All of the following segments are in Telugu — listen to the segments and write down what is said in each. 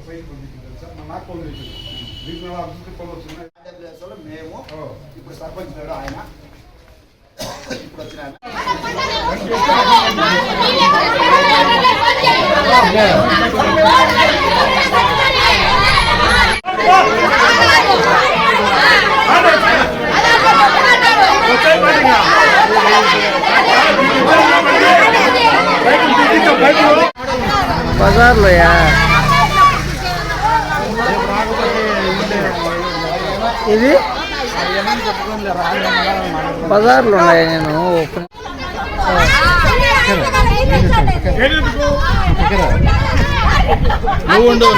మేము ఇప్పుడు సర్పంచ్ గారు ఆయన ఇప్పుడు వచ్చిన బజార్లో ఇది బజార్లో ఉన్నాయా? నేను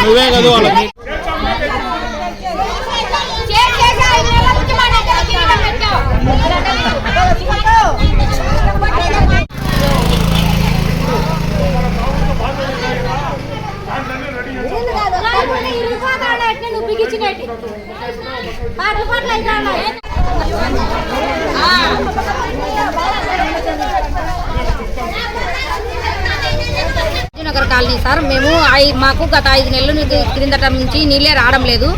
నువ్వే కదా వాళ్ళకి నగర్ కాలనీ సార్. మేము మాకు గత 5 నెలల క్రిందట నుంచి నీళ్ళే రావడం లేదు.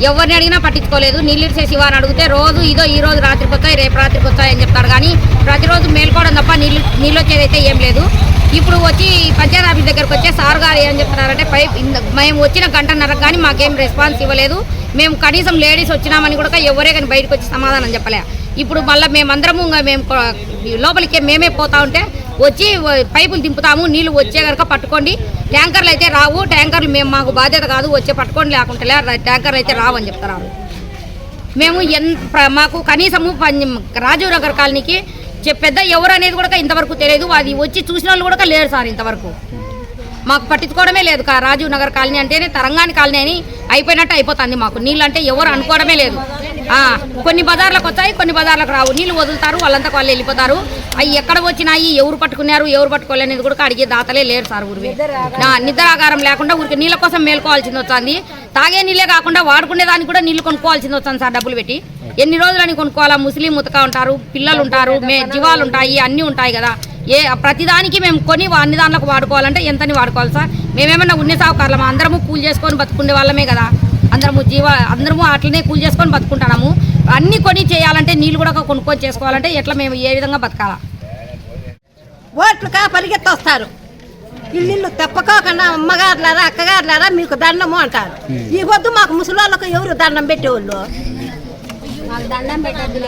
ఎవరిని అడిగినా పట్టించుకోలేదు. నీళ్ళు ఇచ్చేసి ఇవ్వని అడిగితే రోజు ఇదో ఈ రోజు రాత్రికి వస్తాయి, రేపు రాత్రికి వస్తాయి అని చెప్తాడు. కానీ ప్రతిరోజు మేల్కోవడం తప్ప నీళ్ళు వచ్చేదైతే ఏం లేదు. ఇప్పుడు వచ్చి పంచాయతీ ఆఫీస్ దగ్గరకు వచ్చే సార్ గారు ఏం చెప్తున్నారంటే మేము వచ్చిన గంటన్నరకు కానీ మాకేం రెస్పాన్స్ ఇవ్వలేదు. మేము కనీసం లేడీస్ వచ్చినామని కూడా ఎవరే కానీ బయటకు వచ్చి సమాధానం చెప్పలే. ఇప్పుడు మళ్ళీ మేమందరము మేము లోపలికి మేమే పోతా ఉంటే వచ్చి పైపులు దింపుతాము, నీళ్ళు వచ్చే కనుక పట్టుకోండి, ట్యాంకర్లు అయితే రావు, ట్యాంకర్లు మేము మాకు బాధ్యత కాదు, వచ్చే పట్టుకోండి, లేకుంటే ట్యాంకర్లు అయితే రావు అని చెప్తున్నారు. మేము మాకు కనీసము రాజీవ్ నగర్ కాలనీకి పెద్ద ఎవరు అనేది కూడా ఇంతవరకు తెలియదు. అది వచ్చి చూసిన వాళ్ళు కూడా లేరు సార్. ఇంతవరకు మాకు పట్టించుకోవడమే లేదు. రాజీవ్ నగర్ కాలనీ అంటేనే తరంగాని కాలనీ అని అయిపోయినట్టు అయిపోతుంది. మాకు నీళ్ళు అంటే ఎవరు అనుకోవడమే లేదు. కొన్ని బజార్లకు వస్తాయి, కొన్ని బజార్లకు రావు. నీళ్ళు వదులుతారు, వాళ్ళంతా వాళ్ళు వెళ్ళిపోతారు. అవి ఎక్కడ వచ్చినాయి, ఎవరు పట్టుకున్నారు, ఎవరు పట్టుకోలేనిది కూడా అడిగే దాతలే లేరు సార్. ఊరి నిద్రాగారం లేకుండా ఊరికి నీళ్ళ కోసం మేల్కోవాల్సింది వస్తుంది. తాగే నీళ్ళే కాకుండా వాడుకునే దానికి కూడా నీళ్ళు కొనుక్కోవాల్సింది వస్తుంది సార్. డబ్బులు పెట్టి ఎన్ని రోజులని కొనుక్కోవాలా? ముస్లిం ముతక ఉంటారు, పిల్లలు ఉంటారు, జీవాలు ఉంటాయి, అన్నీ ఉంటాయి కదా. ప్రతిదానికి మేము కొని అన్ని దాంట్లోకి వాడుకోవాలంటే ఎంతని వాడుకోవాలి సార్? మేమేమన్నా ఉన్నే సాగుకారులమా? అందరము కూలి చేసుకొని బతుకునే వాళ్ళమే కదా. అందరము అట్లనే కూలి చేసుకొని బతుకుంటున్నాము. అన్ని కొని చేయాలంటే నీళ్ళు కూడా కొనుక్కొని చేసుకోవాలంటే ఎట్లా మేము ఏ విధంగా బతకాలా? ఓట్లుగా పరిగెత్తొస్తారు. ఇల్లు తెప్పకోకుండా అమ్మగారులారా అక్కగారులారా మీకు దండము అంటారు. ఈ వద్దు మాకు ముసలోళ్ళకు ఎవరు దండం పెట్టేవాళ్ళు? దండం పెట్టద్దు.